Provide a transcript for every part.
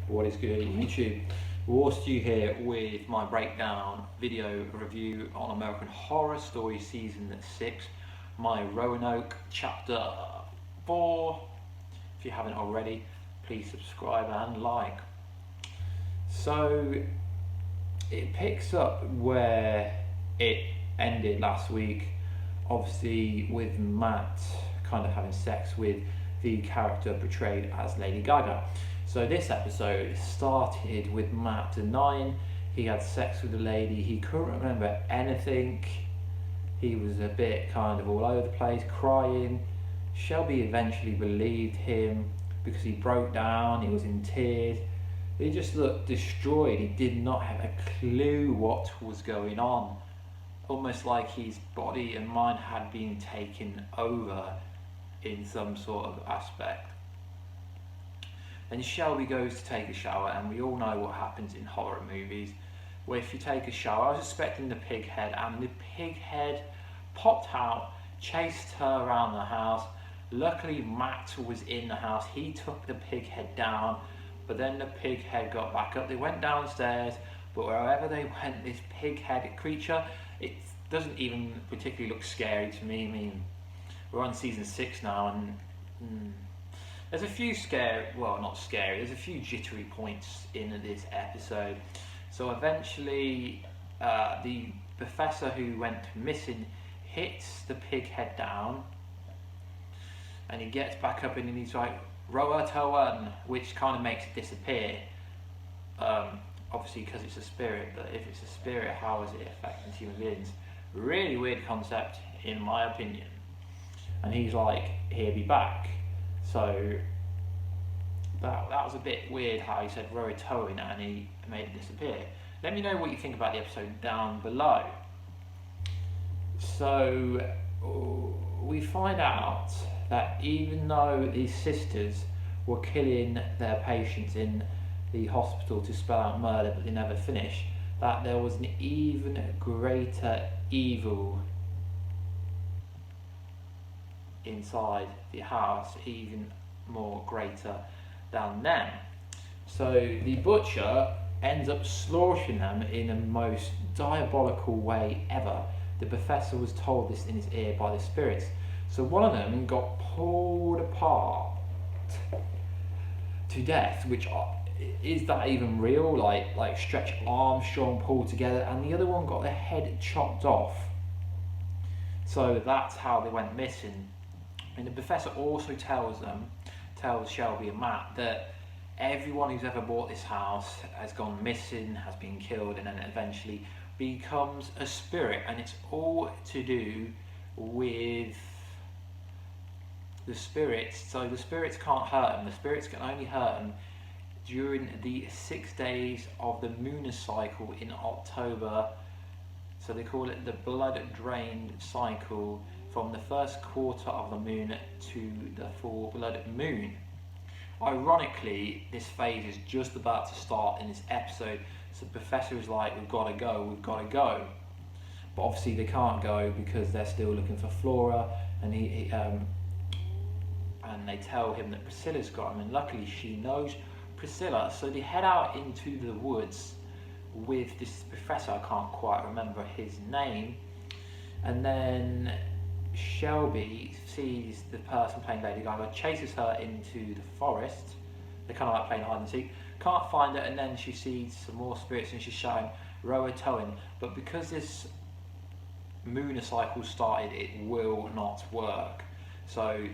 What is good, YouTube? Warstu here with my breakdown video review on American Horror Story Season 6, my Roanoke Chapter 4. If you haven't already, please subscribe and like. So, it picks up where it ended last week, obviously with Matt kind of having sex with the character portrayed as Lady Gaga. So this episode started with Matt denying he had sex with the lady. He couldn't remember anything. He was a bit kind of all over the place, crying. Shelby eventually believed him because he broke down, he was in tears. He just looked destroyed. He did not have a clue what was going on. Almost like his body and mind had been taken over in some sort of aspect. Then Shelby goes to take a shower, and we all know what happens in horror movies, where if you take a shower, I was expecting the pig head, and the pig head popped out, chased her around the house. Luckily Matt was in the house, he took the pig head down, but then the pig head got back up. They went downstairs, but wherever they went, this pig head creature, it doesn't even particularly look scary to me. I mean, we're on season 6 now, and there's a few there's a few jittery points in this episode. So eventually, the professor who went missing hits the pig head down, and he gets back up and he's like, Croatoan, which kind of makes it disappear. Obviously because it's a spirit, but if it's a spirit, how is it affecting human beings? Really weird concept, in my opinion. And he's like, he'll be back. So that was a bit weird how he said Croatoan and he made it disappear. Let me know what you think about the episode down below. So we find out that even though these sisters were killing their patients in the hospital to spell out murder, but they never finished, that there was an even greater evil inside the house, even more greater than them. So the butcher ends up slaughtering them in the most diabolical way ever. The professor was told this in his ear by the spirits. So one of them got pulled apart to death, which is that even real? Like Stretch Armstrong pulled together, and the other one got the head chopped off. So that's how they went missing. And the professor also tells Shelby and Matt that everyone who's ever bought this house has gone missing, has been killed, and then eventually becomes a spirit, and it's all to do with the spirits. So the spirits can't hurt them. The spirits can only hurt them during the 6 days of the moon cycle in October. So they call it the blood drained cycle, from the first quarter of the moon to the full blood moon. Ironically, this phase is just about to start in this episode, so the professor is like, we've got to go. But obviously they can't go because they're still looking for Flora, and and they tell him that Priscilla's got him, and luckily she knows Priscilla. So they head out into the woods with this professor, I can't quite remember his name, and then Shelby sees the person playing Lady Gaga, chases her into the forest. They're kind of like playing hide and seek, can't find her, and then she sees some more spirits and she's shouting Croatoan. But because this moon cycle started, it will not work. So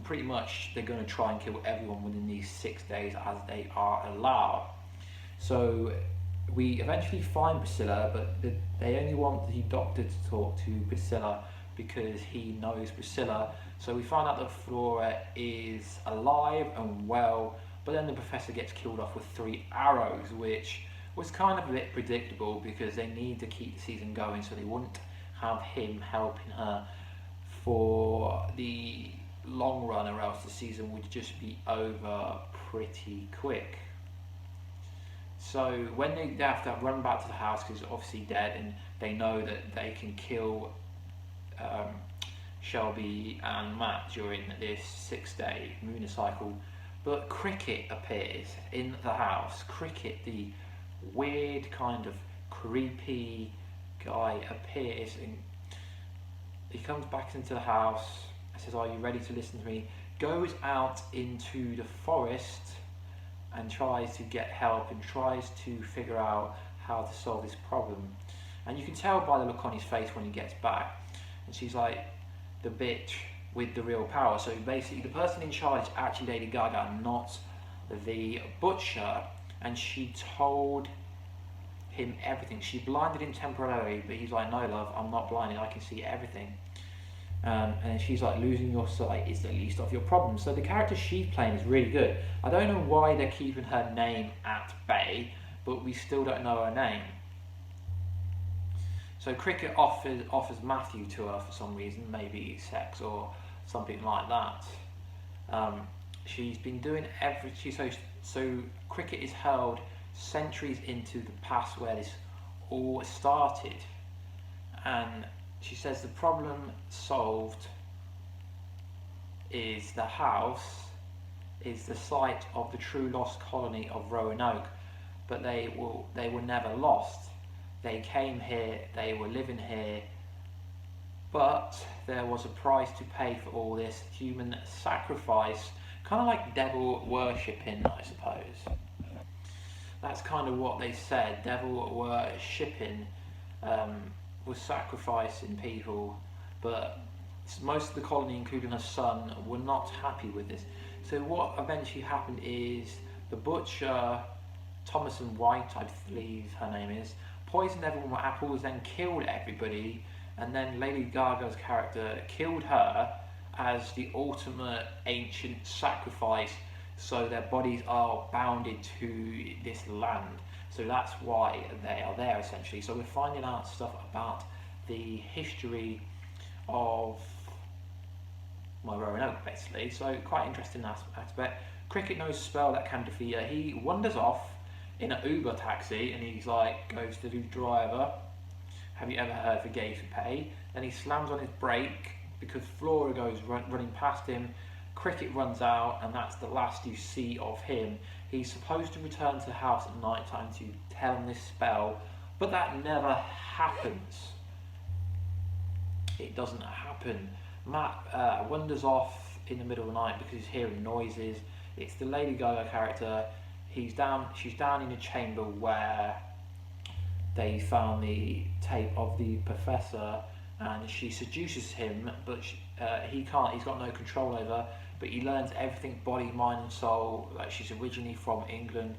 pretty much they're going to try and kill everyone within these 6 days as they are allowed. So we eventually find Priscilla, but they only want the doctor to talk to Priscilla because he knows Priscilla. So we find out that Flora is alive and well, but then the professor gets killed off with 3 arrows, which was kind of a bit predictable because they need to keep the season going, so they wouldn't have him helping her for the long run, or else the season would just be over pretty quick. So when they have to run back to the house because he's obviously dead, and they know that they can kill Shelby and Matt during this 6 day moon cycle, But Cricket appears in the house. Cricket, the weird kind of creepy guy, appears and he comes back into the house and says, "Are you ready to listen to me?" Goes out into the forest and tries to get help and tries to figure out how to solve this problem. And you can tell by the look on his face when he gets back. And she's like the bitch with the real power. So basically the person in charge is actually Lady Gaga, not the butcher. And she told him everything. She blinded him temporarily, but he's like, "No love, I'm not blinded, I can see everything." And she's like, "Losing your sight is the least of your problems." So the character she's playing is really good. I don't know why they're keeping her name at bay, but we still don't know her name. So Cricket offers Matthew to her for some reason, maybe sex or something like that. She's been doing so Cricket is hurled centuries into the past where this all started, and she says the problem solved is the house is the site of the true lost colony of Roanoke, but they were never lost. They came here, they were living here, but there was a price to pay for all this human sacrifice, kind of like devil worshipping, I suppose. That's kind of what they said. Devil worshipping was sacrificing people, but most of the colony, including her son, were not happy with this. So what eventually happened is the butcher, Thomason White, I believe her name is, poisoned everyone with apples, then killed everybody, and then Lady Gaga's character killed her as the ultimate ancient sacrifice, so their bodies are bounded to this land. So that's why they are there, essentially. So we're finding out stuff about the history of Roanoke, basically. So quite interesting aspect. Cricket knows a spell that can defeat her. He wanders off in an Uber taxi and he's like, goes to the driver, "Have you ever heard for gay for pay?" Then he slams on his brake because Flora goes running past him. Cricket runs out, and that's the last you see of him. He's supposed to return to the house at night time to tell him this spell, but that never happens. It doesn't happen. Matt wanders off in the middle of the night because he's hearing noises. It's the Lady Gaga character. She's down in a chamber where they found the tape of the professor, and she seduces him, but he can't. He's got no control over her, but he learns everything, body, mind and soul. Like, she's originally from England.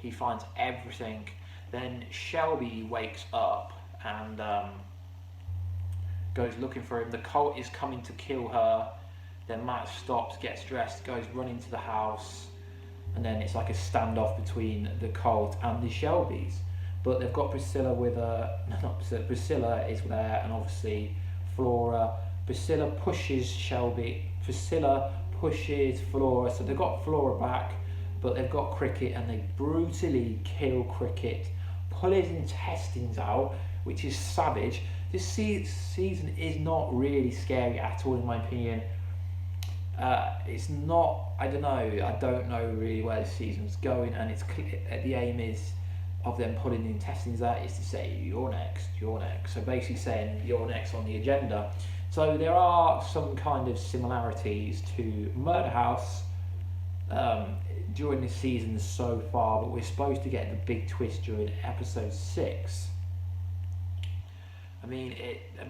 He finds everything. Then Shelby wakes up and goes looking for him. The cult is coming to kill her. Then Matt stops, gets dressed, goes running to the house, and then it's like a standoff between the cult and the Shelbys. But they've got Priscilla with her. Not Priscilla. Priscilla is there, and obviously Flora. Priscilla pushes Shelby. Priscilla pushes Flora. So they've got Flora back, but they've got Cricket, and they brutally kill Cricket, pull his intestines out, which is savage. This season is not really scary at all, in my opinion. It's not. I don't know really where the season's going, and it's the aim is of them pulling the intestines out is to say you're next. So basically saying you're next on the agenda. So there are some kind of similarities to Murder House during this season so far, but we're supposed to get the big twist during episode 6. I mean,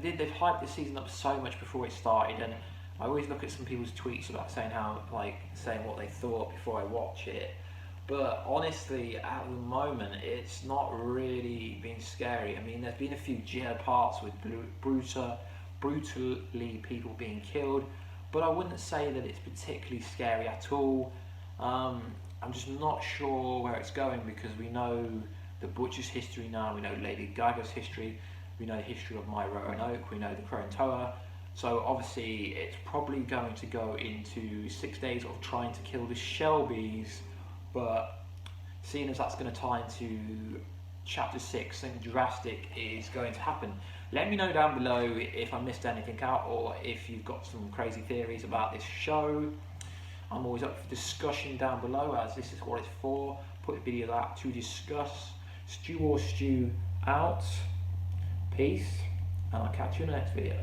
they've hyped the season up so much before it started, and I always look at some people's tweets about saying what they thought before I watch it. But honestly, at the moment, it's not really been scary. I mean, there's been a few jail parts with brutally people being killed, but I wouldn't say that it's particularly scary at all. I'm just not sure where it's going, because we know the Butcher's history now, we know Lady Gaga's history, we know the history of Roanoke, we know the Croatoan. So obviously it's probably going to go into 6 days of trying to kill the Shelbys, but seeing as that's going to tie into chapter 6, something drastic is going to happen. Let me know down below if I missed anything out, or if you've got some crazy theories about this show. I'm always up for discussion down below, as this is what it's for. Put a video out to discuss. Stew or Stew out. Peace, and I'll catch you in the next video.